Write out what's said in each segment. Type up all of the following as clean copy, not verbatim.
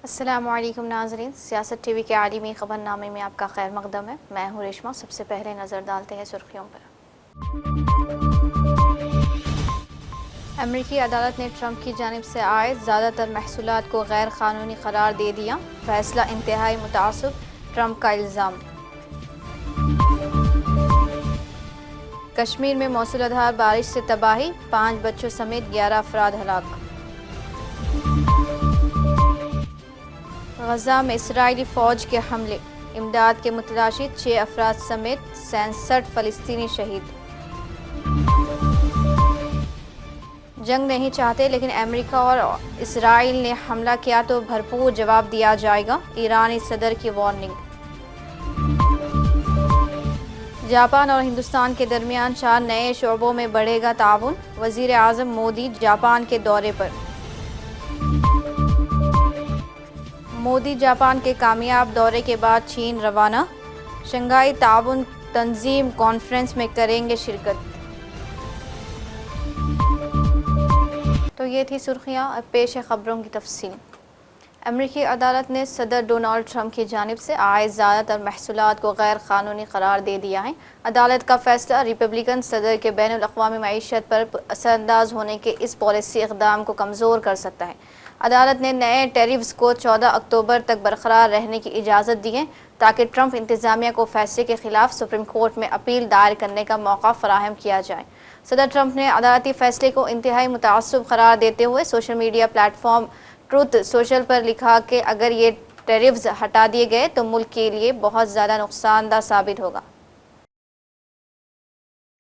अस्सलामुअलैकुम नाज़रीन, सियासत टीवी के आलिमी ख़बरनामे में आपका खैर मक़दम है। मैं हूँ रेशमा। सबसे पहले नज़र डालते हैं सुर्खियों पर। अमरीकी अदालत ने ट्रंप की जानिब से आए ज़्यादातर महसूलात को गैर क़ानूनी करार दे दिया। फैसला इंतहाई मुतासब, ट्रंप का इल्ज़ाम। कश्मीर में मौसलाधार बारिश से तबाही, 5 बच्चों समेत 11 अफराद हलाक। गजा में इसराइली फ़ौज के हमले, इमदाद के मुतलाशी 6 अफराद समेत 67 फ़लस्तीनी शहीद। जंग नहीं चाहते, लेकिन अमेरिका और इसराइल ने हमला किया तो भरपूर जवाब दिया जाएगा, ईरानी सदर की वार्निंग। जापान और हिंदुस्तान के दरमियान 4 नए शोबों में बढ़ेगा ताउन, वज़ीर आज़म मोदी जापान के दौरे पर। मोदी जापान के कामयाब दौरे के बाद चीन रवाना, शंघाई ताउन तंजीम कॉन्फ्रेंस में करेंगे शिरकत। तो ये थी सुर्खियाँ। अब पेश है ख़बरों की तफसील। अमरीकी अदालत ने सदर डोनाल्ड ट्रंप की जानिब से आए ज़्यादातर महसूलात को गैर क़ानूनी करार दे दिया है। अदालत का फैसला रिपब्लिकन सदर के बैनुल अक़वामी मईशत पर असरअंदाज होने के इस पॉलिसी इक़दाम को कमज़ोर कर सकता है। अदालत ने नए टैरिफ्स को 14 अक्टूबर तक बरकरार रहने की इजाज़त दी है, ताकि ट्रंप इंतज़ामिया को फैसले के ख़िलाफ़ सुप्रीम कोर्ट में अपील दायर करने का मौका फ़राहम किया जाए। सदर ट्रंप ने अदालती फ़ैसले को इंतहाई मुतासब करार देते हुए social media platform truth social पर लिखा कि अगर ये टैरिफ्स हटा दिए गए तो मुल्क के लिए बहुत ज़्यादा नुकसानदा साबित होगा।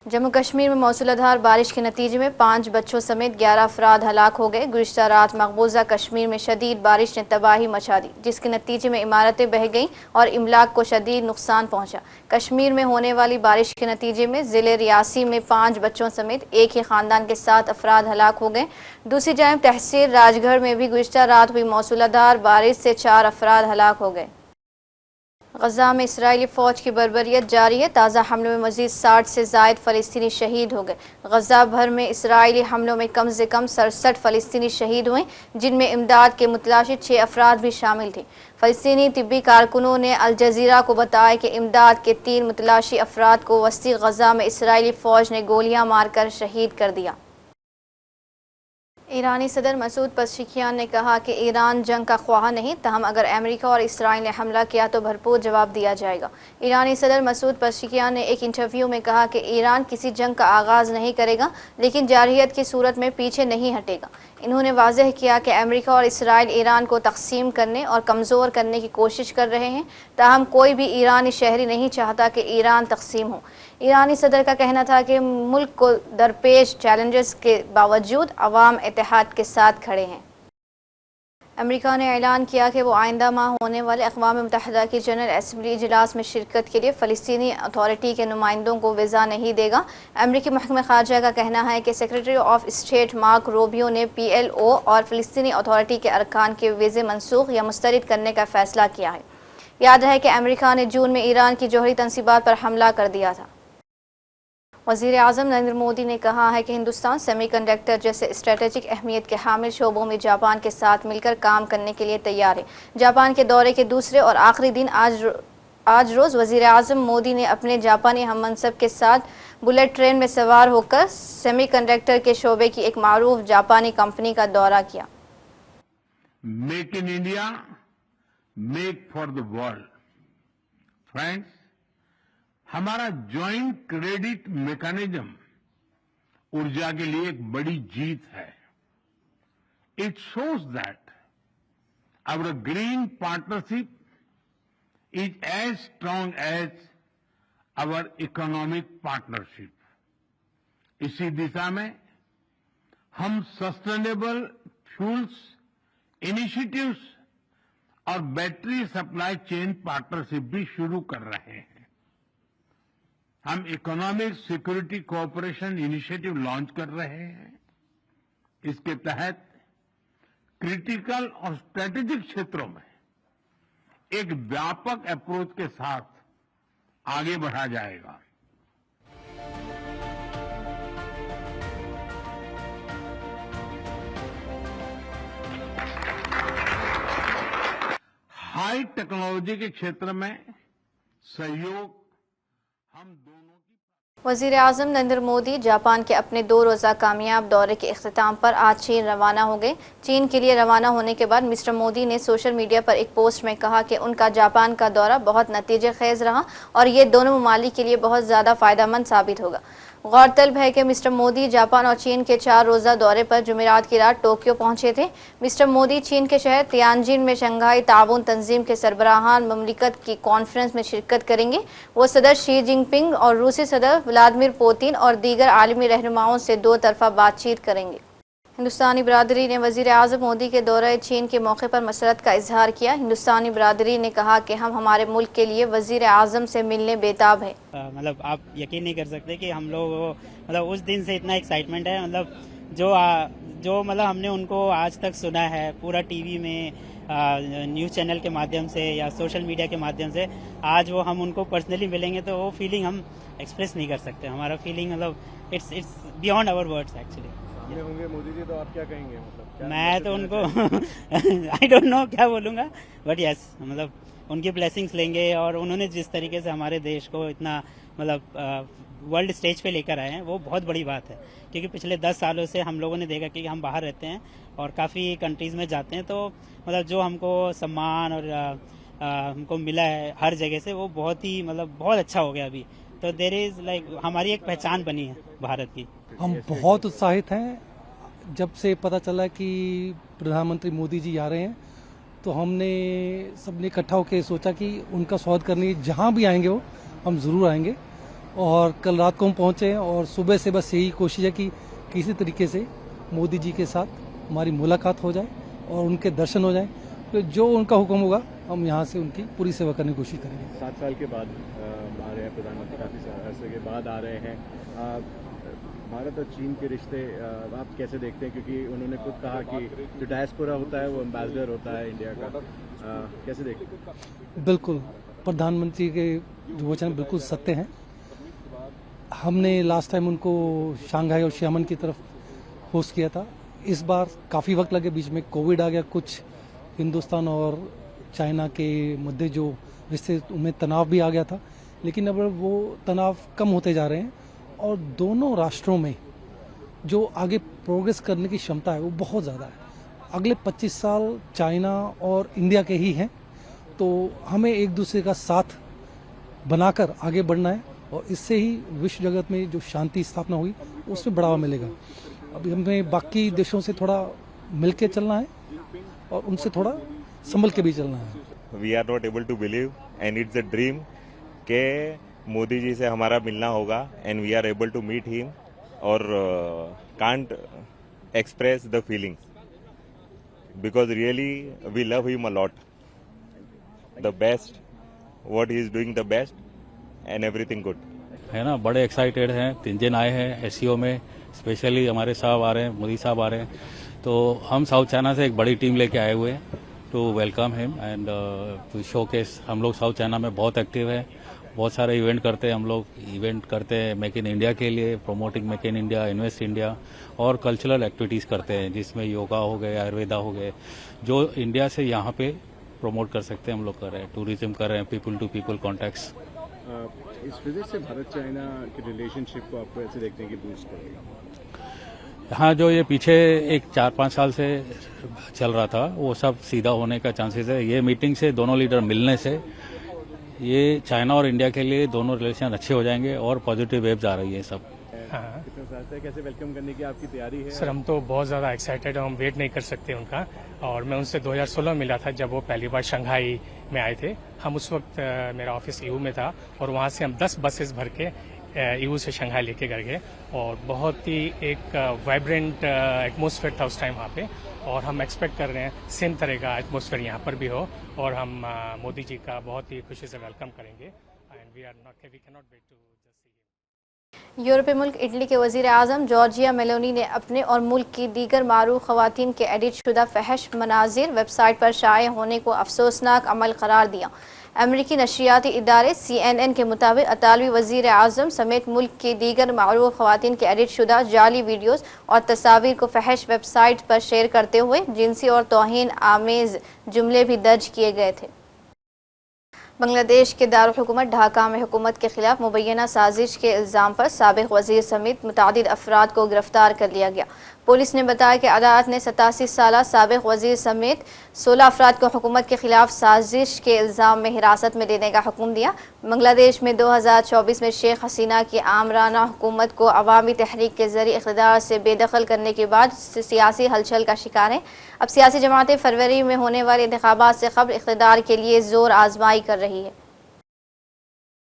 जम्मू कश्मीर में मौसलाधार बारिश के नतीजे में 5 बच्चों समेत 11 अफराद हलाक हो गए। गुज़िश्ता रात मकबूजा कश्मीर में शदीद बारिश ने तबाही मचा दी, जिसके नतीजे में इमारतें बह गईं और इमलाक को शदीद नुकसान पहुंचा। कश्मीर में होने वाली बारिश के नतीजे में ज़िले रियासी में 5 बच्चों समेत एक ही ख़ानदान के 7 अफराद हलाक हो गए। दूसरी जानिब तहसील राजगढ़ में भी गुज़िश्ता रात हुई मौसलाधार बारिश से 4 अफराद हलाक हो गए। गजा में इसराइली फ़ौज की बर्बरियत जारी है। ताज़ा हमलों में मज़ीद 60 से ज़ायद फ़लस्तीनी शहीद हो गए। गजा भर में इसराइली हमलों में कम से कम 67 फ़लस्तीनी शहीद हुए, जिनमें इमदाद के मुतलाशी 6 अफराद भी शामिल थे। फ़लस्तीनी तिब्बी कारकुनों ने अल जज़ीरा को बताया कि इमदाद के 3 मुतलाशी अफराद को वस्ती गजा में इसराइली फ़ौज ने गोलियाँ मारकर शहीद कर दिया। ईरानी सदर मसूद पज़ेश्कियान ने कहा कि ईरान जंग का ख्वाह नहीं, तहम अगर अमेरिका और इसराइल ने हमला किया तो भरपूर जवाब दिया जाएगा। ईरानी सदर मसूद पज़ेश्कियान ने एक इंटरव्यू में कहा कि ईरान किसी जंग का आगाज़ नहीं करेगा, लेकिन जारहियत की सूरत में पीछे नहीं हटेगा। इन्होंने वाज़ेह किया कि अमेरिका और इसराइल ईरान को तक़सीम करने और कमज़ोर करने की कोशिश कर रहे हैं, ताहम कोई भी ईरानी शहरी नहीं चाहता कि ईरान तक़सीम हो। ईरानी सदर का कहना था कि मुल्क को दरपेश चैलेंजेस के बावजूद अवाम इत्तेहाद के साथ खड़े हैं। अमेरिका ने ऐलान किया कि वो आइंदा माह होने वाले अक़वाम मुत्तहिदा की जनरल असम्बली इजलास में शिरकत के लिए फ़लस्तीनी अथॉरिटी के नुमाइंदों को वीज़ा नहीं देगा। अमेरिकी महकमा ख़ारजा का कहना है कि secretary of state mark Rubio ने PLO और फ़लस्तीनी अथॉरिटी के अरकान के वीज़े मनसूख या मुस्तरद करने का फ़ैसला किया है। याद रहे कि अमेरिका ने जून में ईरान की जौहरी तंसीबात पर हमला कर दिया था। वज़ीर आज़म नरेंद्र मोदी ने कहा है कि हिंदुस्तान सेमीकंडक्टर जैसे स्ट्रेटेजिक अहमियत के हामिल शोबों में जापान के साथ मिलकर काम करने के लिए तैयार है। जापान के दौरे के दूसरे और आखिरी दिन आज रोज़ वज़ीर आज़म मोदी ने अपने जापानी हममनसब के साथ बुलेट ट्रेन में सवार होकर सेमीकंडक्टर के शोबे की एक मारूफ जापानी कंपनी का दौरा किया। Make in India, make for the world. Friends, हमारा ज्वाइंट क्रेडिट मैकेनिज्म ऊर्जा के लिए एक बड़ी जीत है। It shows that our green partnership is as strong as our economic partnership. इसी दिशा में हम सस्टेनेबल फ्यूल्स इनिशिएटिव्स और बैटरी सप्लाई चेन पार्टनरशिप भी शुरू कर रहे हैं। हम economic security cooperation initiative launch कर रहे हैं। इसके तहत क्रिटिकल और स्ट्रेटेजिक क्षेत्रों में एक व्यापक अप्रोच के साथ आगे बढ़ा जाएगा। हाई टेक्नोलॉजी के क्षेत्र में सहयोग हम दोनों की। वज़ीर आज़म नरेंद्र मोदी जापान के अपने 2 रोज़ा कामयाब दौरे के इख्तिताम पर आज चीन रवाना हो गए। चीन के लिए रवाना होने के बाद मिस्टर मोदी ने सोशल मीडिया पर एक पोस्ट में कहा कि उनका जापान का दौरा बहुत नतीजे खेज रहा और ये दोनों ममालिक के लिए बहुत ज़्यादा फ़ायदेमंद साबित होगा। गौरतलब है कि मिस्टर मोदी जापान और चीन के 4 रोज़ा दौरे पर जुमेरात की रात टोक्यो पहुंचे थे। मिस्टर मोदी चीन के शहर तियानजिन में शंघाई ताउन तंजीम के सरबराहान ममलिकत की कॉन्फ्रेंस में शिरकत करेंगे। वो सदर शी जिनपिंग और रूसी सदर व्लादिमीर पुतिन और दीगर आलमी रहनुमाओं से 2 तरफा बातचीत करेंगे। हिंदुस्तानी बरादरी ने वज़ीर आज़म मोदी के दौरे चीन के मौके पर मसरत का इजहार किया। हिंदुस्तानी बरादरी ने कहा कि हम हमारे मुल्क के लिए वज़ीर आज़म से मिलने बेताब हैं। मतलब आप यकीन नहीं कर सकते कि हम लोग मतलब उस दिन से इतना एक्साइटमेंट है। मतलब जो मतलब हमने उनको आज तक सुना है पूरा टीवी में, न्यूज़ चैनल के माध्यम से या सोशल मीडिया के माध्यम से, आज वो हम उनको पर्सनली मिलेंगे तो वो फीलिंग हम एक्सप्रेस नहीं कर सकते। हमारा फीलिंग मतलब it's beyond our words actually. सामने होंगे मोदी जी तो आप क्या कहेंगे? मतलब क्या मैं तो उनको आई डोंट नो क्या बोलूँगा, बट यस मतलब उनकी ब्लेसिंग्स लेंगे। और उन्होंने जिस तरीके से हमारे देश को इतना मतलब वर्ल्ड स्टेज पे लेकर आए हैं वो बहुत बड़ी बात है, क्योंकि पिछले 10 सालों से हम लोगों ने देखा कि हम बाहर रहते हैं और काफ़ी कंट्रीज़ में जाते हैं, तो मतलब जो हमको सम्मान और हमको मिला है हर जगह से वो बहुत ही मतलब बहुत अच्छा हो गया अभी। तो देयर इज़ लाइक हमारी एक पहचान बनी है भारत की। हम बहुत उत्साहित हैं। जब से पता चला कि प्रधानमंत्री मोदी जी आ रहे हैं तो हमने सबने इकट्ठा होकर सोचा कि उनका स्वागत करने जहां भी आएंगे वो हम ज़रूर आएंगे। और कल रात को हम पहुंचे और सुबह से बस यही कोशिश है कि किसी तरीके से मोदी जी के साथ हमारी मुलाकात हो जाए और उनके दर्शन हो जाए। तो जो उनका हुक्म होगा हम यहाँ से उनकी पूरी सेवा करने की कोशिश करेंगे। 7 साल के बाद आ रहे हैं प्रधानमंत्री, काफ़ी अर्से के बाद आ रहे हैं। भारत और चीन के रिश्ते आप कैसे देखते हैं? क्योंकि उन्होंने खुद कहा कि जो डायस्पोरा होता है वो एम्बेसडर होता है इंडिया का। कैसे देखते हैं? बिल्कुल, प्रधानमंत्री के जो वचन बिल्कुल सत्य हैं। हमने लास्ट टाइम उनको शंघाई और शियामन की तरफ होस्ट किया था। इस बार काफ़ी वक्त लगे, बीच में कोविड आ गया, कुछ हिंदुस्तान और चाइना के मुद्दे जो रिश्ते उनमें तनाव भी आ गया था, लेकिन अब वो तनाव कम होते जा रहे हैं और दोनों राष्ट्रों में जो आगे प्रोग्रेस करने की क्षमता है वो बहुत ज़्यादा है। अगले 25 साल चाइना और इंडिया के ही हैं, तो हमें एक दूसरे का साथ बनाकर आगे बढ़ना है और इससे ही विश्व जगत में जो शांति स्थापना हुई उसमें बढ़ावा मिलेगा। अभी हमें बाकी देशों से थोड़ा मिलके चलना है और उनसे थोड़ा संभल के भी चलना है। We are not able to believe and it's a dream के मोदी जी से हमारा मिलना होगा and we are able to meet him और can't express the feelings because really we love him a lot. The best what he is doing the best and everything good है ना। बड़े excited हैं, 3 दिन आए हैं एससीओ में, specially हमारे साहब आ रहे हैं, मोदी साहब आ रहे हैं, तो हम साउथ चाइना से एक बड़ी टीम लेके आए हुए हैं to welcome him and to showcase. हम लोग साउथ चाइना में बहुत एक्टिव है, बहुत सारे इवेंट करते हैं। हम लोग इवेंट करते हैं मेक इन इंडिया के लिए, promoting make in India, invest India, और कल्चरल एक्टिविटीज़ करते हैं जिसमें योगा हो गए, आयुर्वेदा हो गए, जो इंडिया से यहाँ पे प्रमोट कर सकते हैं हम लोग कर रहे हैं। टूरिज्म कर रहे हैं, पीपल टू पीपल कॉन्टैक्ट्स। इस वजह से भारत चाइना के रिलेशनशिप को आपको ऐसे देखते हैं कि बूस्ट करेगा? हाँ, जो ये पीछे एक 4-5 साल से चल रहा था वो सब सीधा होने का चांसेस है। ये मीटिंग से, दोनों लीडर मिलने से, ये चाइना और इंडिया के लिए दोनों रिलेशन अच्छे हो जाएंगे और पॉजिटिव वेव्स आ रही है सब। हाँ। कैसे वेलकम करने की आपकी तैयारी है? सर हम तो बहुत ज़्यादा एक्साइटेड हैं, हम वेट नहीं कर सकते उनका। और मैं उनसे 2016 मिला था जब वो पहली बार शंघाई में आए थे। हम उस वक्त मेरा ऑफिस ईयू में था और वहाँ से हम 10 बसेस भर के ईयू से शंघाई लेके गए और बहुत ही एक वाइब्रेंट एटमॉस्फेयर था उस टाइम वहाँ पे। और हम एक्सपेक्ट कर रहे हैं सेम तरह का एटमॉस्फेयर यहाँ पर भी हो और हम मोदी जी का बहुत ही खुशी से वेलकम करेंगे and we can not wait to just see him. यूरोपीय मुल्क इटली के वज़ीर आज़म जॉर्जिया मेलोनी ने अपने और मुल्क की दीगर मारूफ ख़वातीन के एडिट शुदा फहश मनाजिर वेबसाइट पर शाये होने को अफसोसनाक अमल करार दिया। अमरीकी नशरियाती इदारे CNN के मुताबिक अतालवी वज़ीर आज़म समेत मुल्क की दीगर मारूफ ख़वातीन के एडिट शुदा जाली वीडियोज़ और तस्वीर को फहश वेबसाइट पर शेयर करते हुए जिनसी और तौहीन आमेज़ जुमले भी दर्ज किए गए थे। बांग्लादेश के दारुल हुकूमत ढाका में हुकूमत के खिलाफ मुबैना साजिश के इल्ज़ाम पर साबिक़ वज़ीर समेत मुतादिद अफराद को गिरफ्तार कर लिया गया। पुलिस ने बताया कि अदालत ने 87 साला साबिक़ वज़ीर समेत 16 अफराद को हुकूमत के खिलाफ साजिश के इल्ज़ाम में हिरासत में लेने का हुक्म दिया। बांग्लादेश में 2024 में शेख हसीना की आमराना हुकूमत को अवामी तहरीक के ज़रिए इक़्तिदार से बेदखल करने के बाद सियासी हलचल का शिकार है। अब सियासी जमातें फरवरी में होने वाले इंतखाबात से कब्ल इक़्तिदार के लिए ज़ोर आजमाई कर रही है।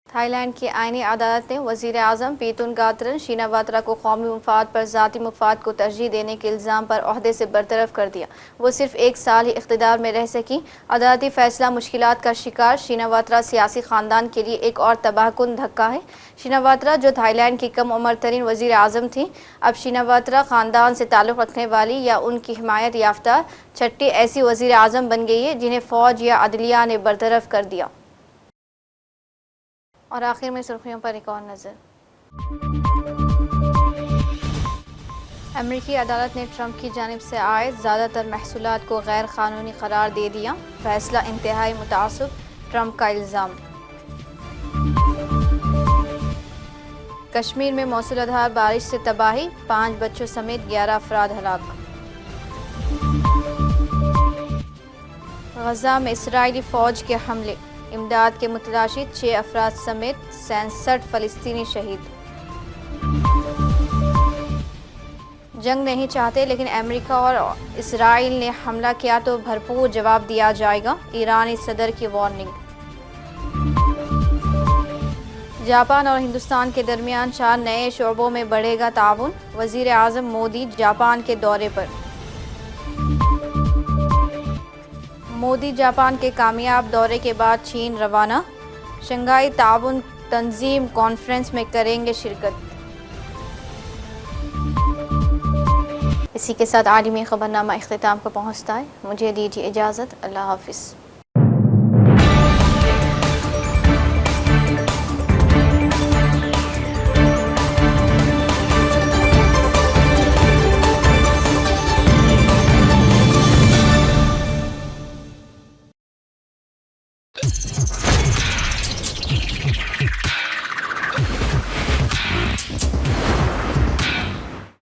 थाईलैंड की आईनी अदालत ने वज़ीर आज़म पीतुनगात्रन शिनावात्रा को कौमी मुफाद पर ज़ाती मुफाद को तरजीह देने के इल्ज़ाम पर ओहदे से बरतरफ कर दिया। वो सिर्फ 1 साल ही इक़्तिदार में रह सकी। अदालती फ़ैसला मुश्किलात का शिकार शिनावात्रा सियासी ख़ानदान के लिए एक और तबाहकुन धक्का है। शिनावात्रा जो थाईलैंड की कम उम्र तरीन वज़ीर आज़म थी, अब शिनावात्रा ख़ानदान से ताल्लुक़ रखने वाली या उनकी हिमायत याफ्ता छठी ऐसी वज़ीर आज़म बन गई है जिन्हें फ़ौज या अदलिया ने बरतरफ कर दिया। और आखिर में सुर्खियों पर एक और नज़र। अमेरिकी अदालत ने ट्रंप की जानिब से आए ज़्यादातर महसूलात को गैर कानूनी करार दे दिया। फैसला इंतहाई मुतासब, ट्रंप का इल्ज़ाम। कश्मीर में मौसलाधार बारिश से तबाही, 5 बच्चों समेत 11 अफराद हलाक। गजा में इसराइली फ़ौज के हमले, इमदाद के मुतलाशी 6 अफराद समेत 67 फ़लस्तीनी शहीद। जंग नहीं चाहते लेकिन अमेरिका और इसराइल ने हमला किया तो भरपूर जवाब दिया जाएगा, ईरानी सदर की वार्निंग। जापान और हिंदुस्तान के दरमियान 4 नए शोबों में बढ़ेगा ताउन, वज़ीर आज़म मोदी जापान के दौरे पर। मोदी जापान के कामयाब दौरे के बाद चीन रवाना, शंघाई ताउन तंजीम कॉन्फ्रेंस में करेंगे शिरकत। इसी के साथ आलमी खबरनामा इख्तिताम को पहुँचता है। मुझे दीजिए इजाज़त। अल्लाह हाफिज़।